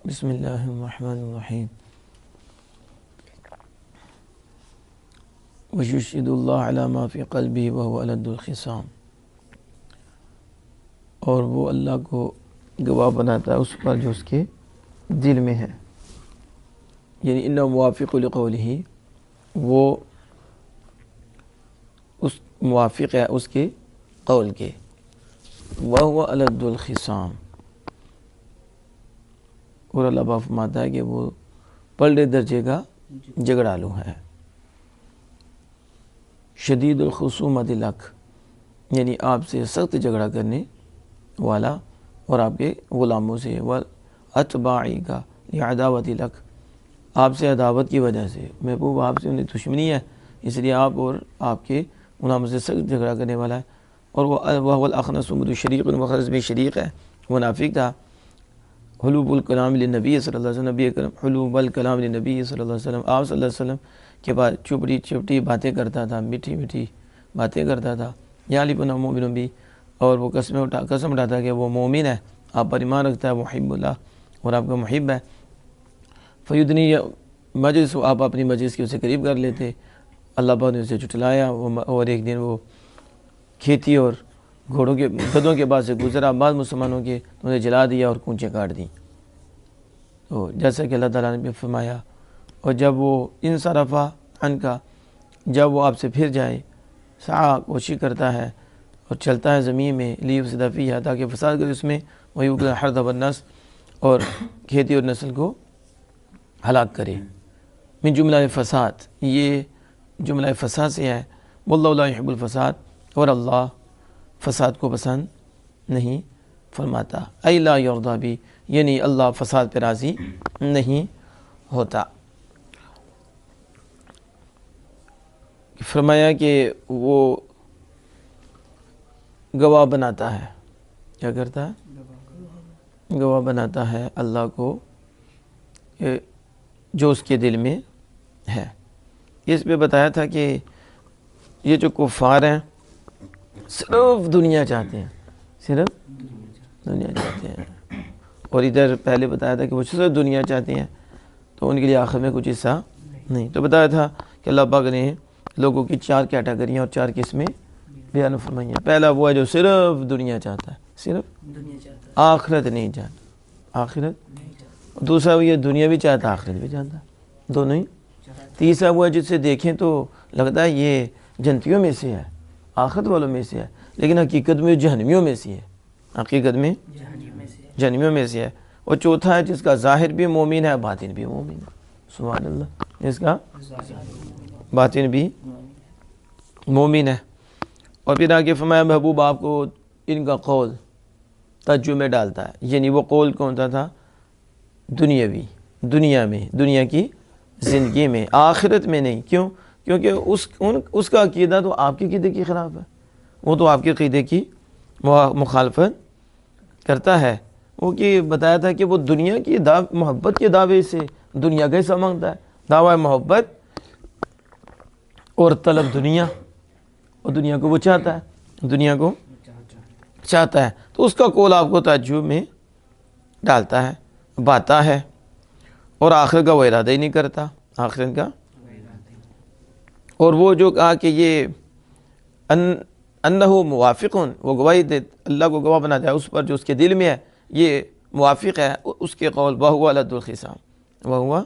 بسم اللہ الرحمن الرحیم وَيُشْهِدُ اللَّهَ عَلَى مَا فِي قَلْبِهِ وَهُوَ أَلَدُّ الْخِصَامِ، اور وہ اللہ کو گواہ بناتا ہے اس پر جو اس کے دل میں ہے، یعنی اِنَّهُ مُوَافِقٌ لِقَوْلِهِ، وہ اس موافق ہے اس کے قول کے، وَهُوَ أَلَدُّ الْخِصَامِ، اور اللہ پاک فرماتا ہے کہ وہ پلڑے درجے کا جھگڑالو ہے۔ شدید الخصومت لک، یعنی آپ سے سخت جھگڑا کرنے والا، اور آپ کے غلاموں سے، وَأَتْبَاعِکَ لِعَدَاوَتِ لک، آپ سے عداوت کی وجہ سے، محبوب آپ سے انہیں دشمنی ہے، اس لیے آپ اور آپ کے غلاموں سے سخت جھگڑا کرنے والا ہے۔ اور وہ الأخنس مد شریق المخرز میں شریق ہے، منافق تھا۔ حلوب الکلام للنبی صلی اللہ علیہ وسلم، نبی اکرم حلوب الکلام للنبی صلی اللہ علیہ وسلم، آپ صلی اللہ علیہ وسلم کے بعد چپڑی چپٹی باتیں کرتا تھا، میٹھی میٹھی باتیں کرتا تھا۔ یعلم مومن بھی، اور وہ قسم اٹھاتا کہ وہ مومن ہے، آپ پر ایمان رکھتا ہے، محب اللہ، اور آپ کا محب ہے۔ فیدنی مجلس، آپ اپنی مجلس کی اسے قریب کر لیتے، اللہ پاک نے اسے جھٹلایا، اور ایک دن وہ کھیتی اور گھوڑوں کے گدھوں کے بعد سے گزرا، بعض مسلمانوں کے، تو انہیں جلا دیا اور کونچیں کاٹ دیں، تو جیسا کہ اللہ تعالیٰ نے بھی فرمایا۔ اور جب وہ انصرفا عن کا، جب وہ آپ سے پھر جائے، سعی کوشش کرتا ہے اور چلتا ہے زمین میں، لیفسد فیہا، تاکہ فساد کرے اس میں، ویوقع الحرث والنسل، اور کھیتی اور نسل کو ہلاک کرے۔ من جملہ فساد، یہ جملہ فساد سے ہے، واللہ لا يحب الفساد، اور اللہ فساد کو پسند نہیں فرماتا، ای لا یرضی بھی، یعنی اللہ فساد پہ راضی نہیں ہوتا۔ فرمایا کہ وہ گواہ بناتا ہے، کیا کرتا ہے؟ گواہ بناتا ہے اللہ کو جو اس کے دل میں ہے۔ اس پہ بتایا تھا کہ یہ جو کفار ہیں صرف دنیا چاہتے ہیں، صرف دنیا چاہتے ہیں، اور ادھر پہلے بتایا تھا کہ وہ صرف دنیا چاہتے ہیں تو ان کے لیے آخر میں کچھ حصہ نہیں۔ تو بتایا تھا کہ اللہ پاک نے لوگوں کی 4 کیٹیگریاں اور 4 قسمیں بیان فرمائی ہیں۔ پہلا وہ ہے جو صرف دنیا چاہتا ہے، صرف آخرت نہیں چاہتا، آخرت۔ دوسرا وہ یہ دنیا بھی چاہتا، آخرت بھی چاہتا، دونوں ہی۔ تیسرا وہ ہے جسے دیکھیں تو لگتا ہے یہ جنتیوں میں سے ہے، آخرت والوں میں سے ہے، لیکن حقیقت میں جہنمیوں میں سے ہے، حقیقت میں جہنمیوں میں سے ہے۔ اور چوتھا ہے جس کا ظاہر بھی مومن ہے، باطن بھی مومن ہے، سبحان اللہ، جس کا باطن بھی مومن ہے۔ اور پھر آگے فرمایا محبوب آپ کو ان کا قول تعجب میں ڈالتا ہے، یعنی وہ قول کون سا تھا؟ دنیاوی، دنیا میں، دنیا کی زندگی میں، آخرت میں نہیں۔ کیوں؟ کیونکہ اس کا عقیدہ تو آپ کے عقیدے کے خلاف ہے، وہ تو آپ کے عقیدے کی مخالفت کرتا ہے۔ وہ کہ بتایا تھا کہ وہ دنیا کی محبت کے دعوے سے دنیا کا حصہ مانگتا ہے، دعوی محبت اور طلب دنیا، اور دنیا کو وہ چاہتا ہے، دنیا کو چاہتا ہے، تو اس کا قول آپ کو تعجب میں ڈالتا ہے، باتا ہے، اور آخرت کا وہ ارادہ ہی نہیں کرتا، آخرت کا۔ اور وہ جو کہا کہ یہ انہو موافقن، وہ گواہی دے، اللہ کو گواہ بناتا ہے اس پر جو اس کے دل میں ہے، یہ موافق ہے اس کے قول، وَهُوَ أَلَدُّ الْخِصَامِ، وَهُوَ،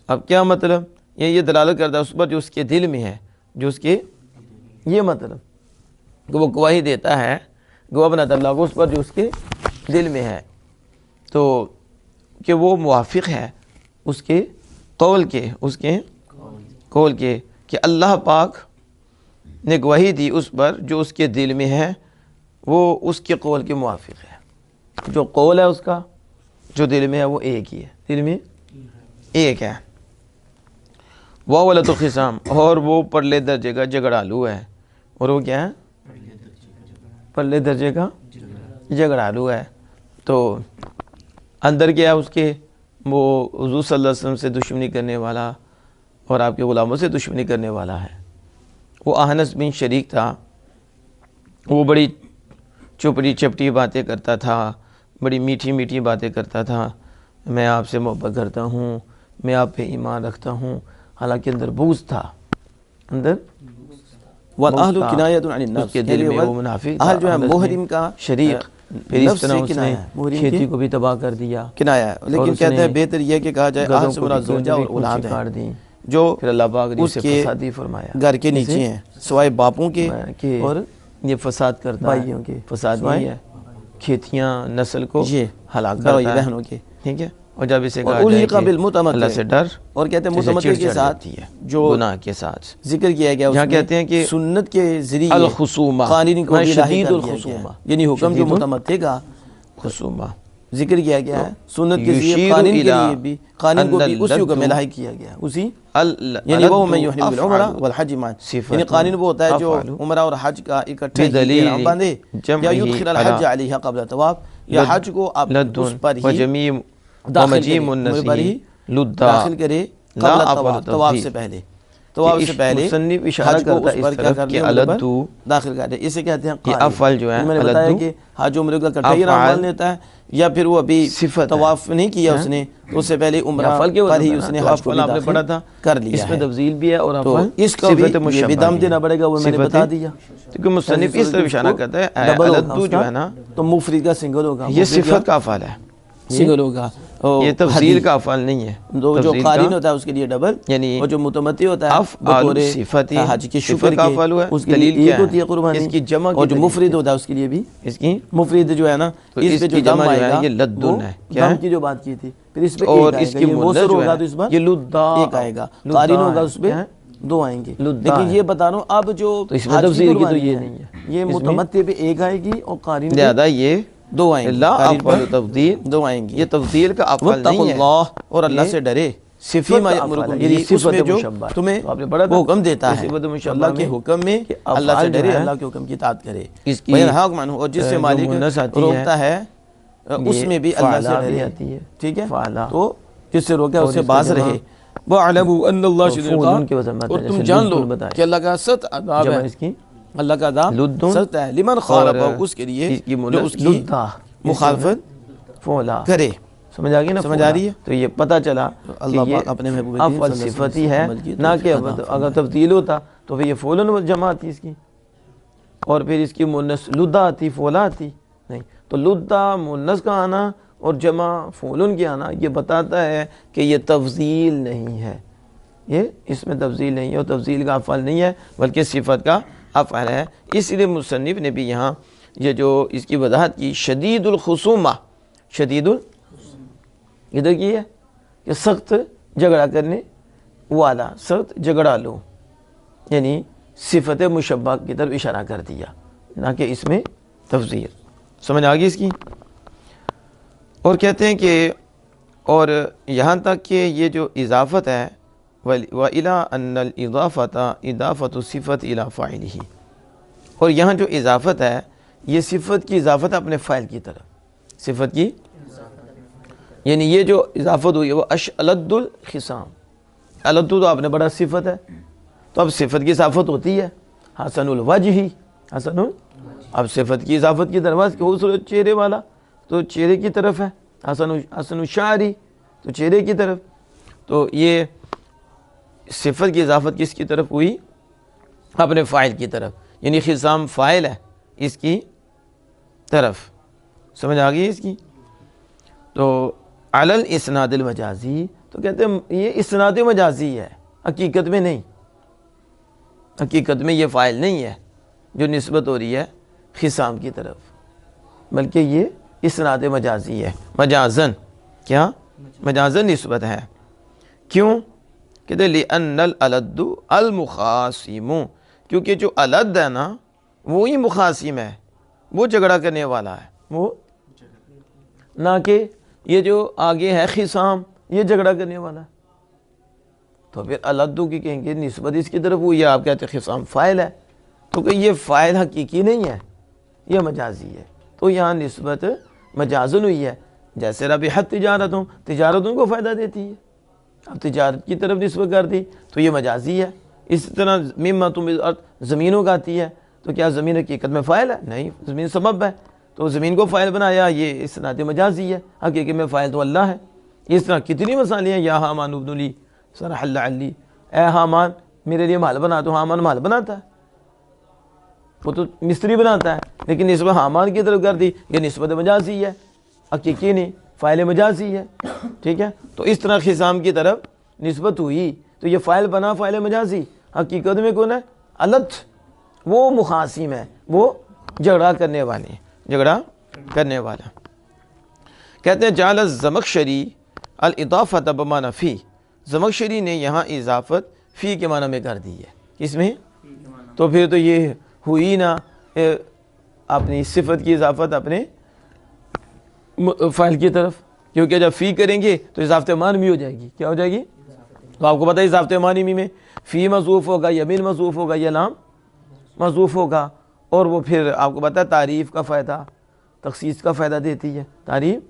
اب کیا مطلب؟ یہ دلالت کرتا ہے اس پر جو اس کے دل میں ہے، جو اس کے، یہ مطلب کہ وہ گواہی دیتا ہے، گواہ بناتا ہے اللہ کو اس پر جو اس کے دل میں ہے، تو کہ وہ موافق ہے اس کے قول کے، اس کے قول کے، کہ اللہ پاک نے گواہی دی اس پر جو اس کے دل میں ہے، وہ اس کے قول کے موافق ہے۔ جو قول ہے اس کا، جو دل میں ہے، وہ ایک ہی ہے، دل میں ایک ہے۔ وَهُوَ أَلَدُّ الْخِصَامِ، اور وہ پرلے درجے کا جھگڑالو ہے، اور وہ کیا ہے؟ پرلے درجے کا جھگڑالو ہے۔ تو اندر کیا ہے اس کے؟ وہ حضور صلی اللہ علیہ وسلم سے دشمنی کرنے والا اور آپ کے غلاموں سے دشمنی کرنے والا ہے۔ وہ احنس بن شریک تھا، وہ بڑی چپڑی چپٹی باتیں کرتا تھا، بڑی میٹھی میٹھی باتیں کرتا تھا، میں آپ سے محبت کرتا ہوں، میں آپ پہ ایمان رکھتا ہوں، حالانکہ اندر بغض تھا، اندر والاہل کنایۃ عن النفس، اس کے دل میں وہ منافق تھا، اہل جو ہے محرم کا شریک، پھر اس طرح اس نے محرم کھیتی کو بھی تباہ کر دیا، کنایا ہے، لیکن کہتے ہیں بہتر یہ کہ کہا جائے اہل سے مراد زوجہ اور اولاد ہیں جو پھر اللہ پاک نے اس اسے کے فسادی فرمایا، گھر کے نیچے ہیں سوائے باپوں کے کہ اور یہ فساد کرتا بھائیوں کے، ہے، فساد یہ ہے، کھیتیاں نسل کو یہ ہلاک بھائی کرتا ہے، بہنوں کے، ٹھیک ہے، اور جب اسے اور کہا جائے الحق کہ بالمتمتع، اللہ سے ڈر، اور کہتے ہیں اسے متمتع چڑ کے چڑھ ساتھ جاتی ہے، جو گناہ کے ساتھ ذکر کیا گیا اس یہاں میں کہتے ہیں کہ سنت کے ذریعے الخصومہ، قانون کو میں بھی لاحق شدید کر دیا گیا الخصومہ، ہے، یعنی حکم جو شدید متمتع کا خصومہ، ذکر کیا گیا ہے سنت کے ذریعے یشیر قانون کے الی لیے بھی، قانون کو بھی ان اسی حکم میں اللد لاحق کیا گیا ہے، اسی یعنی وہ من یحرم بالعمرہ والحج معا، یعنی قانون وہ ہوتا ہے جو عمرہ اور حج کا اکٹھے ہی احرام باندھے، یا یدخل الحج علیہ قبل الطواف، یا حج کو آپ اس پر ہی داخل کرے قبل الطواف، طواف سے پہلے، طواف سے پہلے مصنف اشارہ حج کو کرتا اس ہے پر اس کیا طرف کر کہ لیا، عمرے پر الدو، داخل کر دے، اسے کہتے ہیں یہ قارن، افعل جو ہے میں نے بتایا الدو، کہ حج عمرے کا اکٹھا ہی احرام باندھ لیتا ہے، یا پھر وہ ابھی صفت طواف نہیں کیا اس نے تو اس سے پہلے عمرہ افعل کے پر ہی وزن اس ہے نے تو حج کو بھی افعل آپ نے پڑھا داخل تھا، کر لیا اس میں ہے، تفضیل بھی ہے اور تو افعل اس کا بھی صفت یہ بھی مشبہ دم کی دینا ہے، پڑے گا، وہ میں نے صفت بتا دیا، کیونکہ مصنف اس طرف اشارہ کرتا ہے ڈبل ہوگا الدو اس جو کا، ہے نا تو مفرد کا سنگل ہوگا، یہ صفت کا افعال ہے، سنگل ہوگا، یہ تفضیل کا افعال نہیں ہے، جو قارن ہوتا ہے اس کے لیے ڈبل، یعنی اور جو متمتع ہوتا ہے افعال بطور صفتی حج کے صفت شکر کا کے، افعال ہوا ہے، اس کے لیے دلیل کیا ایک ہوتی ہے ہے، قربانی، اس کی جمع کی اور جو دلیل مفرد کیا ہوتا ہے اس کے لیے بھی، اس کی مفرد جو ہے نا تو اس اس پہ جو کی دم جمع جو آئے ہے گا یہ لدن ہے، کیا دم ہے؟ کی جو بات کی تھی، پھر اس پہ اور ایک آئے اس گا، کی یہ مونس موثر جو ہوگا ہے تو اس پر یہ لدا، ایک آئے گا، قارن ہوگا اس پہ دو آئیں گے، لیکن یہ بتا رہا ہوں اب جو تو اس میں حج کی تفصیل کی تو قربانی یہ ہے نہیں ہے، یہ متمتع پہ ایک آئے گی اور قارن پہ لہذا یہ دو آئیں گی، لا قارن افعل پر تفضیل، دو آئیں گی، یہ تفضیل کا افعال واتقوا نہیں ہے، اللہ، اور اللہ یہ سے ڈرے، صفت فیما کا یأمرکم افعال ہے، بھی، یہ اس میں صفت جو مشبہ ہے، تمہیں تو آپ نے پڑھا تھا وہ حکم دیتا یہ ہے، صفت تو مشبہ اللہ کے میں حکم میں کہ اللہ سے افعال جو ڈرے، ہے اللہ کے حکم کی اطاعت کرے، اس کی وَيَنْهَاكُمْ عَنْهُ، اور جس سے جو مالک مونس آتی ہے روکتا ہے اس میں بھی اللہ سے فعلا بھی ڈرے، آتی ہے، ٹھیک ہے، فعلا، تو جس سے روکے اور اس سے اس کا باز جمع رہے، وَاعْلَمُوا أَنَّ اللَّهَ تو شَدِيدُ فعلن الْعِقَابِ، کے وزن میں آتا اور ہے، تم جیسے جان لد لو البتائے، کہ اللہ کا سخت عذاب جمع ہے، اس کی اللہ کا عذاب لدن، سخت ہے، لمن اور خالف اس کے لیے اس کی جو مونس اس کی لدہ، مخالفت فولا، کرے، سمجھ آ گئی نا، سمجھ آ رہی ہے؟ تو یہ پتہ چلا کہ اللہ یہ پاک اپنے محبوب دین صلی اللہ افعل علیہ صفت وسلم ہی ہے، عمل کی نہ کہ توفیق عطا اگر فرمائے۔ تبدیل ہوتا تو پھر یہ فولاً جمع آتی اس کی، اور پھر اس کی مونس لدہ آتی، فولا آتی، نہیں، تو لدہ مونس کا آنا اور جمع فولن کے آنا یہ بتاتا ہے کہ یہ تفضیل نہیں ہے، یہ اس میں تفضیل نہیں ہے، اور تفضیل کا افعال نہیں ہے بلکہ صفت کا افعال ہے، اس لیے مصنف نے بھی یہاں یہ جو اس کی وضاحت کی، شدید الخصومہ، شدید ادھر کی ہے کہ سخت جھگڑا کرنے والا، سخت جھگڑا لو، یعنی صفت مشبہ کی طرف اشارہ کر دیا، نہ کہ اس میں تفضیل، سمجھ آ گئی اس کی؟ اور کہتے ہیں کہ اور یہاں تک کہ یہ جو اضافت ہے وَإِلَىٰ أَنَّ الْإِضَافَةَ إِضَافَةُ الصِّفَةِ إِلَىٰ فَاعِلِهِ، اور یہاں جو اضافت ہے یہ صفت کی اضافت ہے اپنے فاعل کی طرف، صفت کی، یعنی یہ جو اضافت ہوئی ہے وہ اشلد الخصام، الد تو آپ نے بڑا صفت ہے، تو اب صفت کی اضافت ہوتی ہے، حسن الوجہی، حسن اب صفت کی اضافت کی طرف، خوبصورت چہرے والا تو چہرے کی طرف ہے، حسن الشعری تو چہرے کی طرف، تو یہ صفت کی اضافت کس کی طرف ہوئی؟ اپنے فاعل کی طرف، یعنی خصام فاعل ہے اس کی طرف، سمجھ آ گئی اس کی؟ تو علی الاسناد المجازی، تو کہتے ہیں یہ اسناد مجازی ہے، حقیقت میں نہیں، حقیقت میں یہ فاعل نہیں ہے جو نسبت ہو رہی ہے خصام کی طرف، بلکہ یہ اسناد مجازی ہے، مجازن، کیا مجازن نسبت ہے، کیوں؟ کہتے لِأَنَّ الْأَلَدُّ الْمُخَاصِمُ، کیونکہ جو الد ہے نا وہی مخاصم ہے، وہ جھگڑا کرنے والا ہے، وہ نہ کہ یہ جو آگے ہے خصام یہ جھگڑا کرنے والا ہے، تو پھر الدو کی کہیں گے نسبت اس کی طرف ہوئی ہے، آپ کہتے ہیں خصام فاعل ہے، تو کہ یہ فاعل حقیقی نہیں ہے، یہ مجازی ہے، تو یہاں نسبت مجازن ہوئی ہے، جیسے ربحت تجارتوں، تجارت ان کو فائدہ دیتی ہے، اب تجارت کی طرف نسبت کر دی تو یہ مجازی ہے، اس طرح مما تم زمینوں کا آتی ہے، تو کیا زمین حقیقت میں فاعل ہے؟ نہیں، زمین سبب ہے، تو زمین کو فاعل بنایا، یہ اسناد مجازی ہے، حقیقت میں فاعل تو اللہ ہے، اس طرح کتنی مثالیں ہیں. یا حامان ابن لی صرح لعلی، اے حامان میرے لیے محل بنا. تو حامان محل بناتا ہے، وہ تو مستری بناتا ہے، لیکن نسبت حامان کی طرف کر دی. یہ نسبت مجازی ہے، حقیقی نہیں، فاعل مجازی ہے. ٹھیک ہے، تو اس طرح خصام کی طرف نسبت ہوئی تو یہ فاعل بنا فاعل مجازی. حقیقت میں کون ہے؟ الت، وہ مخاصم ہے، وہ جھگڑا کرنے والے ہیں، جھگڑا کرنے والا. کہتے ہیں جعل الزمخشری الاضافۃ بمعنی فی، زمخشری نے یہاں اضافت فی کے معنی میں کر دی ہے. کس میں؟ تو پھر تو یہ ہوئی نا اپنی صفت کی اضافت اپنے فاعل کی طرف، کیونکہ جب فی کریں گے تو اضافت معنوی ہو جائے گی. کیا ہو جائے گی؟ تو آپ کو پتہ ہے اضافت معنوی میں فی محذوف ہوگا یا من محذوف ہوگا یا لام محذوف ہوگا. اور وہ پھر آپ کو پتہ ہے تعریف کا فائدہ تخصیص کا فائدہ دیتی ہے تعریف،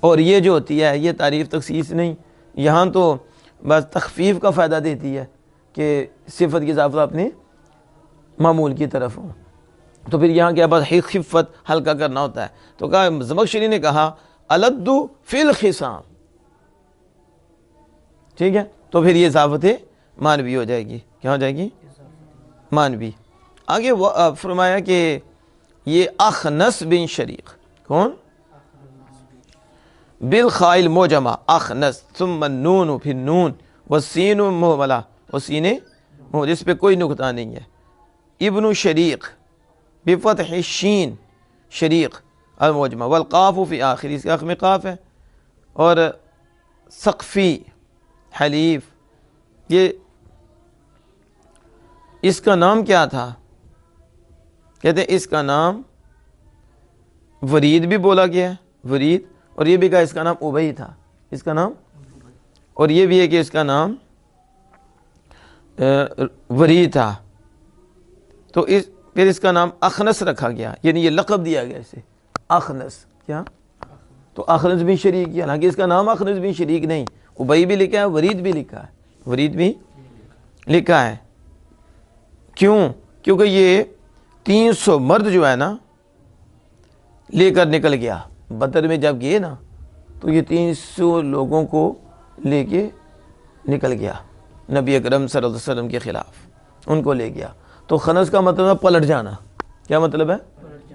اور یہ جو ہوتی ہے یہ تعریف تخصیص نہیں، یہاں تو بس تخفیف کا فائدہ دیتی ہے کہ صفت کی اضافت اپنے معمول کی طرف ہو. تو پھر یہاں کیا بس خفت ہلکا کرنا ہوتا ہے. تو کہا زمخشری نے کہا الد فی الخصام، ٹھیک ہے، تو پھر یہ اضافت معنوی ہو جائے گی. کیا ہو جائے گی؟ معنوی. آگے فرمایا کہ یہ اخنس بن شریق، کون؟ بالخاء المعجمہ اخنس، ثم النون، پھر نون، والسین مہملہ، والسین جس پہ کوئی نقطہ نہیں ہے. ابن شریق بفتح الشین، شریق المعجمہ، والقاف فی آخر، اس کے آخر میں قاف ہے. اور سقفی، حلیف، یہ اس کا نام کیا تھا؟ کہتے ہیں اس کا نام ورید بھی بولا گیا ہے، ورید، اور یہ بھی کہا اس کا نام ابی تھا، اس کا نام، اور یہ بھی ہے کہ اس کا نام ورید تھا. تو پھر اس کا نام اخنس رکھا گیا، یعنی یہ لقب دیا گیا اسے اخنس. کیا؟ تو اخنس بن شریق کیا، حالانکہ اس کا نام اخنس بن شریق نہیں، ابی بھی لکھا ہے، ورید بھی لکھا ہے، ورید بھی لکھا ہے. کیوں؟ کیونکہ یہ 300 مرد جو ہے نا لے کر نکل گیا بدر میں. جب گئے نا تو یہ 300 لوگوں کو لے کے نکل گیا نبی اکرم صلی اللہ علیہ وسلم کے خلاف، ان کو لے گیا. تو خنس کا مطلب ہے پلٹ جانا. کیا مطلب ہے؟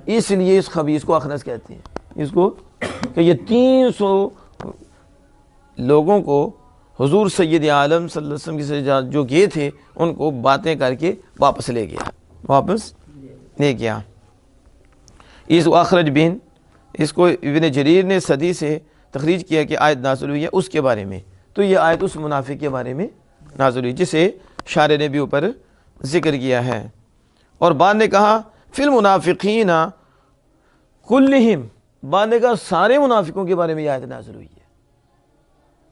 اس لیے اس خبیث کو اخنس کہتے ہیں، اس کو کہ یہ 300 لوگوں کو حضور سید عالم صلی اللہ علیہ وسلم کے ساتھ جو گئے تھے ان کو باتیں کر کے واپس لے گیا، واپس لے گیا. اس اخرج بن، اس کو ابن جریر نے صدی سے تخریج کیا کہ آیت نازل ہوئی ہے اس کے بارے میں. تو یہ آیت اس منافق کے بارے میں نازل ہوئی جسے شارح نے بھی اوپر ذکر کیا ہے. اور بعد نے کہا فی المنافقین کلہم، بعد نے کہا سارے منافقوں کے بارے میں یہ آیت نازل ہوئی ہے.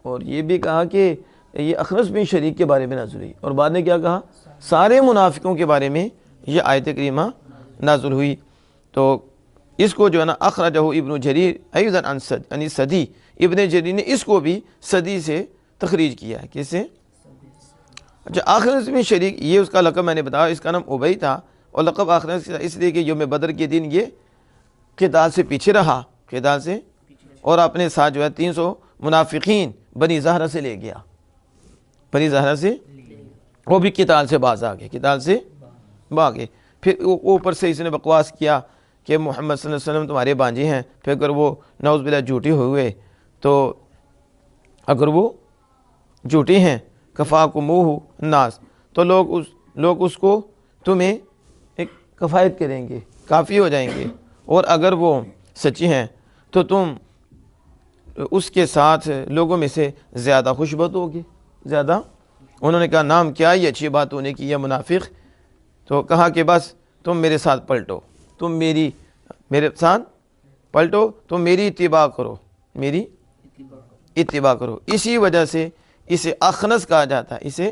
اور یہ بھی کہا کہ یہ اخنس بن شریق کے بارے میں نازل ہوئی. اور بعد نے کیا کہا؟ سارے منافقوں کے بارے میں یہ آیت کریمہ نازل ہوئی. تو اس کو جو ہے نا اخرجہ ابن جریر ایضا عن صدی، ابن جریر نے اس کو بھی صدی سے تخریج کیا ہے. کس سے؟ اچھا، اخنس بن شریق یہ اس کا لقب میں نے بتایا، اس کا نام ابی تھا. اور لقب اخنس اس لیے کہ یوم بدر کے دن یہ قتال سے پیچھے رہا، قتال سے، اور اپنے ساتھ جو ہے 300 منافقین بنی زہرہ سے لے گیا، بنی زہرہ سے، وہ بھی قتال سے باز آ گئے، قتال سے بھاگے. پھر اوپر سے اس نے بکواس کیا کہ محمد صلی اللہ علیہ وسلم تمہارے بانجی ہیں. پھر اگر وہ نعوذ باللہ جھوٹی ہوئے تو اگر وہ جھوٹی ہیں کفاکموہ الناس، تو لوگ اس کو تمہیں ایک کفایت کریں گے، کافی ہو جائیں گے. اور اگر وہ سچی ہیں تو تم اس کے ساتھ لوگوں میں سے زیادہ خوشبت ہوگی، زیادہ. انہوں نے کہا نام کیا، یہ اچھی بات ہونے کی، یہ منافق. تو کہا کہ بس تم میرے ساتھ پلٹو، تم میرے ساتھ پلٹو، تم میری اتباع کرو، میری اتباع کرو. اسی وجہ سے اسے اخنس کہا جاتا ہے، اسے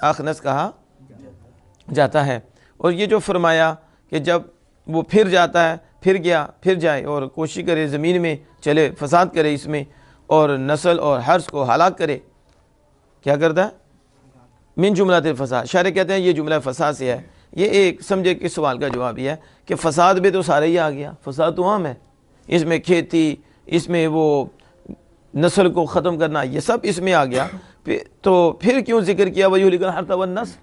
اخنس کہا جاتا ہے. اور یہ جو فرمایا کہ جب وہ پھر جاتا ہے، پھر جائے اور کوشش کرے زمین میں چلے، فساد کرے اس میں، اور نسل اور حرث کو ہلاک کرے، کیا کرتا ہے؟ من جملۃ الفساد. شارح کہتے ہیں یہ جملہ فساد سے ہے. یہ ایک سمجھے کہ سوال کا جواب یہ ہے کہ فساد بھی تو سارے ہی آ گیا، فساد تو عام ہے، اس میں کھیتی، اس میں وہ نسل کو ختم کرنا، یہ سب اس میں آ گیا. تو پھر کیوں ذکر کیا وَيُهْلِكُ الْحَرْثَ وَالنَّسْلَ؟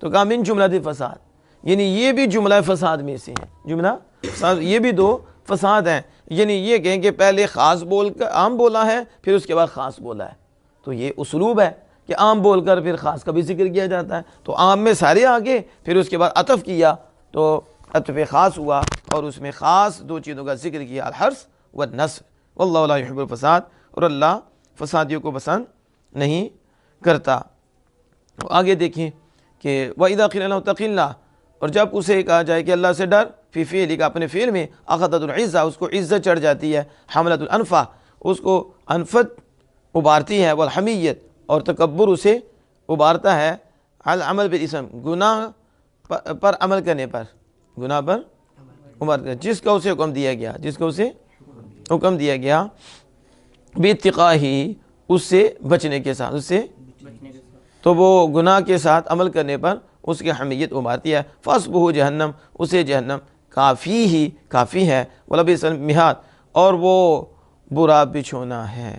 تو کہا من جملہ فساد، یعنی یہ بھی جملہ فساد میں سے ہیں. جملہ فساد یہ بھی دو فساد ہیں. یعنی یہ کہیں کہ پہلے خاص بول کر عام بولا ہے، پھر اس کے بعد خاص بولا ہے. تو یہ اسلوب ہے کہ عام بول کر پھر خاص کا بھی ذکر کیا جاتا ہے. تو عام میں سارے آگے، پھر اس کے بعد عطف کیا تو عطف خاص ہوا، اور اس میں خاص دو چیزوں کا ذکر کیا، الحرث والنسل. واللہ لا يحب الفساد، اور اللہ فسادیوں کو پسند نہیں کرتا. آگے دیکھیں کہ وَإِذَا قِيلَ لَهُ اتَّقِ اللَّهَ، اور جب اسے کہا جائے کہ اللہ سے ڈر، فی فعلک اپنے فعل میں، اخذت العزہ اس کو عزت چڑھ جاتی ہے، حملت الانفہ اس کو انفت ابارتی ہے، والحمیت اور تکبر اسے ابارتا ہے، العمل بالاسم گناہ پر عمل کرنے پر، گناہ پر عمر جس کا اسے حکم دیا گیا، جس کا اسے حکم دیا گیا، باتقاہ اس سے بچنے کے ساتھ، اس سے تو وہ گناہ کے ساتھ عمل کرنے پر اس کی حمیت ابارتی ہے. فَحَسْبُهُ جہنم، اسے جہنم کافی ہے، وَلَبِئْسَ الْمِہَادُ اور وہ برا بچھونا ہے.